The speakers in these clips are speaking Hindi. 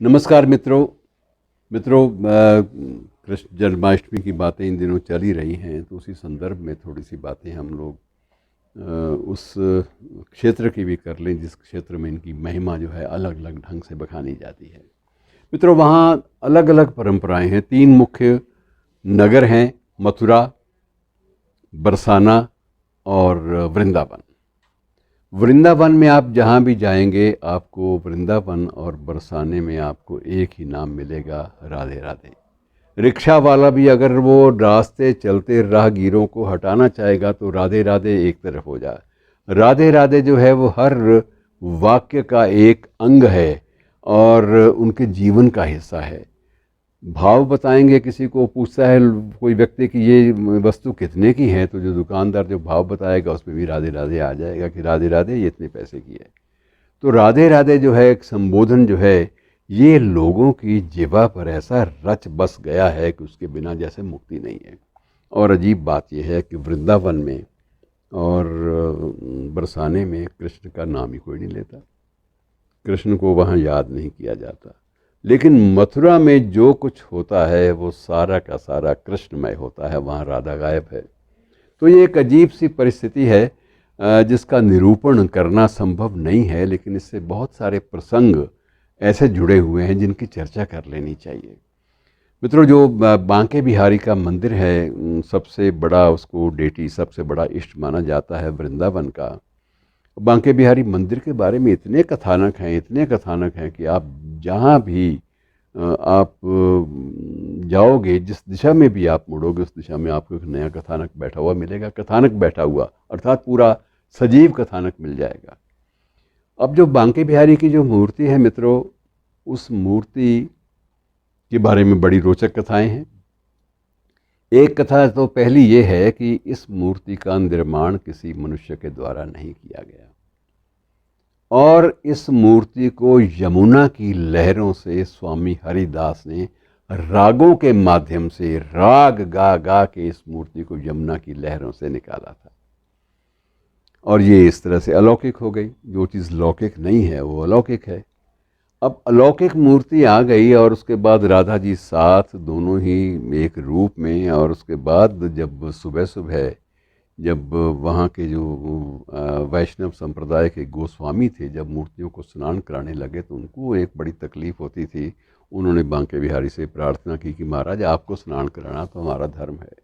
नमस्कार मित्रों। कृष्ण जन्माष्टमी की बातें इन दिनों चल ही रही हैं, तो उसी संदर्भ में थोड़ी सी बातें हम लोग उस क्षेत्र की भी कर लें जिस क्षेत्र में इनकी महिमा जो है अलग अलग ढंग से बखानी जाती है। मित्रों, वहाँ अलग अलग परंपराएं हैं। 3 मुख्य नगर हैं: मथुरा, बरसाना और वृंदावन। वृंदावन में आप जहाँ भी जाएंगे, आपको वृंदावन और बरसाने में आपको एक ही नाम मिलेगा, राधे राधे। रिक्शा वाला भी अगर वो रास्ते चलते राहगीरों को हटाना चाहेगा तो राधे राधे एक तरफ हो जाए। राधे राधे जो है वो हर वाक्य का एक अंग है और उनके जीवन का हिस्सा है। भाव बताएंगे, किसी को पूछता है कोई व्यक्ति कि ये वस्तु कितने की है, तो जो दुकानदार जो भाव बताएगा उसमें भी राधे राधे आ जाएगा कि राधे राधे ये इतने पैसे की है। तो राधे राधे जो है एक संबोधन जो है, ये लोगों की जिह्वा पर ऐसा रच बस गया है कि उसके बिना जैसे मुक्ति नहीं है। और अजीब बात यह है कि वृंदावन में और बरसाने में कृष्ण का नाम ही कोई नहीं लेता, कृष्ण को वहाँ याद नहीं किया जाता। लेकिन मथुरा में जो कुछ होता है वो सारा का सारा कृष्णमय होता है, वहाँ राधा गायब है। तो ये एक अजीब सी परिस्थिति है जिसका निरूपण करना संभव नहीं है, लेकिन इससे बहुत सारे प्रसंग ऐसे जुड़े हुए हैं जिनकी चर्चा कर लेनी चाहिए। मित्रों, जो बांके बिहारी का मंदिर है, सबसे बड़ा उसको डेटी सबसे बड़ा इष्ट माना जाता है वृंदावन का। बांके बिहारी मंदिर के बारे में इतने कथानक हैं कि आप जहाँ भी आप जाओगे, जिस दिशा में भी आप मुड़ोगे, उस दिशा में आपको एक नया कथानक बैठा हुआ मिलेगा। कथानक बैठा हुआ अर्थात पूरा सजीव कथानक मिल जाएगा। अब जो बांके बिहारी की जो मूर्ति है मित्रों, उस मूर्ति के बारे में बड़ी रोचक कथाएं हैं। एक कथा तो पहली ये है कि इस मूर्ति का निर्माण किसी मनुष्य के द्वारा नहीं किया गया और इस मूर्ति को यमुना की लहरों से स्वामी हरिदास ने रागों के माध्यम से राग गा गा के इस मूर्ति को यमुना की लहरों से निकाला था। और ये इस तरह से अलौकिक हो गई। जो चीज़ लौकिक नहीं है वो अलौकिक है। अब अलौकिक मूर्ति आ गई और उसके बाद राधा जी साथ दोनों ही एक रूप में। और उसके बाद जब सुबह सुबह जब वहाँ के जो वैष्णव संप्रदाय के गोस्वामी थे, जब मूर्तियों को स्नान कराने लगे तो उनको एक बड़ी तकलीफ़ होती थी। उन्होंने बांके बिहारी से प्रार्थना की कि महाराज, आपको स्नान कराना तो हमारा धर्म है,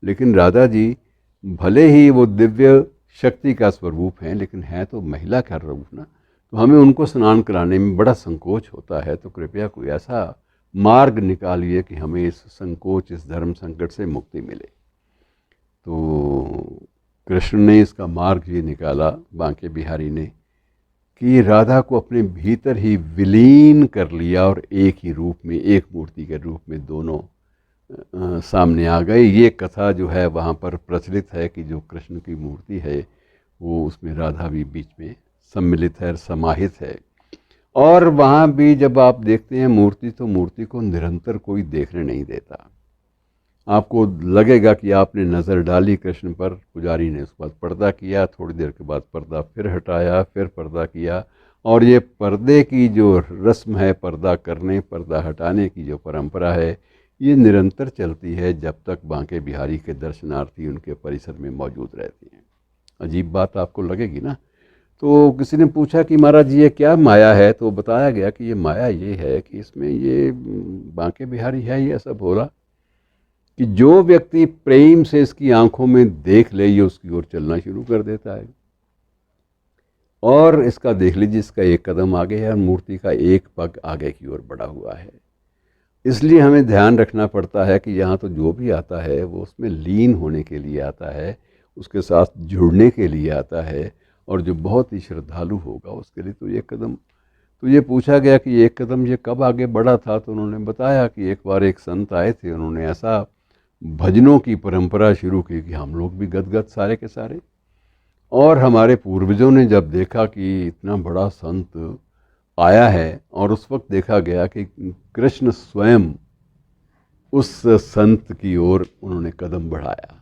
लेकिन राधा जी भले ही वो दिव्य शक्ति का स्वरूप हैं, लेकिन है तो महिला का रूप ना, तो हमें उनको स्नान कराने में बड़ा संकोच होता है। तो कृपया कोई ऐसा मार्ग निकालिए कि हमें इस संकोच, इस धर्म संकट से मुक्ति मिले। तो कृष्ण ने इसका मार्ग ये निकाला, बांके बिहारी ने, कि राधा को अपने भीतर ही विलीन कर लिया और एक ही रूप में, एक मूर्ति के रूप में दोनों सामने आ गए। ये कथा जो है वहाँ पर प्रचलित है कि जो कृष्ण की मूर्ति है वो, उसमें राधा भी बीच में सम्मिलित है, समाहित है। और वहाँ भी जब आप देखते हैं मूर्ति, तो मूर्ति को निरंतर कोई देखने नहीं देता। आपको लगेगा कि आपने नज़र डाली कृष्ण पर, पुजारी ने उसके बाद पर्दा किया, थोड़ी देर के बाद पर्दा फिर हटाया, फिर पर्दा किया। और ये पर्दे की जो रस्म है, पर्दा करने पर्दा हटाने की जो परंपरा है, ये निरंतर चलती है जब तक बांके बिहारी के दर्शनार्थी उनके परिसर में मौजूद रहते हैं। अजीब बात आपको लगेगी ना। तो किसी ने पूछा कि महाराज ये क्या माया है, तो बताया गया कि ये माया ये है कि इसमें ये बांके बिहारी है, ये ऐसा बोला कि जो व्यक्ति प्रेम से इसकी आंखों में देख ले, ये उसकी ओर चलना शुरू कर देता है। और इसका देख लीजिए, इसका एक कदम आगे है और मूर्ति का एक पग आगे की ओर बढ़ा हुआ है। इसलिए हमें ध्यान रखना पड़ता है कि यहाँ तो जो भी आता है वो उसमें लीन होने के लिए आता है, उसके साथ जुड़ने के लिए आता है। और जो बहुत ही श्रद्धालु होगा उसके लिए तो ये कदम। तो ये पूछा गया कि एक कदम ये कब आगे बढ़ा था, तो उन्होंने बताया कि एक बार एक संत आए थे, उन्होंने ऐसा भजनों की परंपरा शुरू की कि हम लोग भी गदगद सारे के सारे। और हमारे पूर्वजों ने जब देखा कि इतना बड़ा संत आया है, और उस वक्त देखा गया कि कृष्ण स्वयं उस संत की ओर उन्होंने कदम बढ़ाया,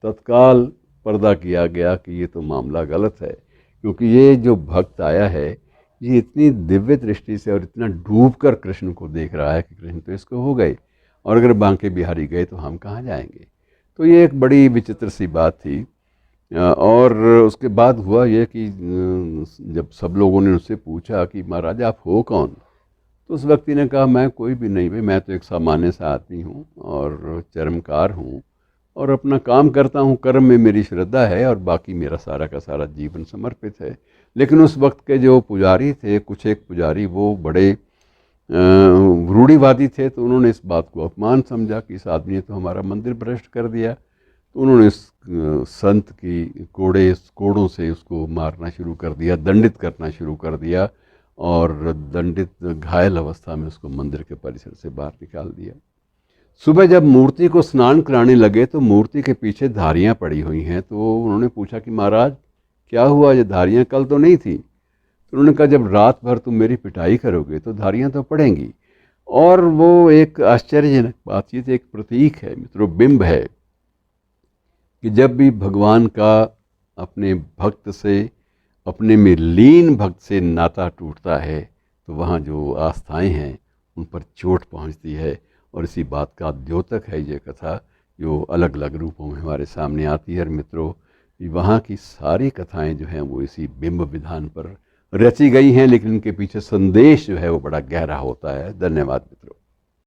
तत्काल पर्दा किया गया कि ये तो मामला गलत है, क्योंकि ये जो भक्त आया है ये इतनी दिव्य दृष्टि से और इतना डूब कर कृष्ण को देख रहा है कि कृष्ण तो इसको हो गए, और अगर बांके बिहारी गए तो हम कहाँ जाएंगे। तो ये एक बड़ी विचित्र सी बात थी। और उसके बाद हुआ ये कि जब सब लोगों ने उससे पूछा कि महाराज आप हो कौन, तो उस व्यक्ति ने कहा मैं कोई भी नहीं भाई, मैं तो एक सामान्य सा आदमी हूँ और चर्मकार हूँ और अपना काम करता हूँ, कर्म में मेरी श्रद्धा है और बाकी मेरा सारा का सारा जीवन समर्पित है। लेकिन उस वक्त के जो पुजारी थे, कुछ एक पुजारी, वो बड़े रूढ़िवादी थे, तो उन्होंने इस बात को अपमान समझा कि इस आदमी ने तो हमारा मंदिर भ्रष्ट कर दिया। तो उन्होंने इस संत की कोड़ों से उसको मारना शुरू कर दिया, दंडित करना शुरू कर दिया, और दंडित घायल अवस्था में उसको मंदिर के परिसर से बाहर निकाल दिया। सुबह जब मूर्ति को स्नान कराने लगे तो मूर्ति के पीछे धारियां पड़ी हुई हैं। तो उन्होंने पूछा कि महाराज क्या हुआ, ये धारियां कल तो नहीं थी। तो उन्होंने कहा जब रात भर तुम मेरी पिटाई करोगे तो धारियां तो पड़ेंगी। और वो एक आश्चर्यजनक बातचीत, एक प्रतीक है मित्रों, बिंब है कि जब भी भगवान का अपने भक्त से, अपने में लीन भक्त से नाता टूटता है तो वहाँ जो आस्थाएं हैं उन पर चोट पहुँचती है। और इसी बात का द्योतक है ये कथा, जो अलग अलग रूपों में हमारे सामने आती है। और मित्रों, वहाँ की सारी कथाएं जो हैं वो इसी बिंब विधान पर रची गई हैं, लेकिन उनके पीछे संदेश जो है वो बड़ा गहरा होता है। धन्यवाद मित्रों।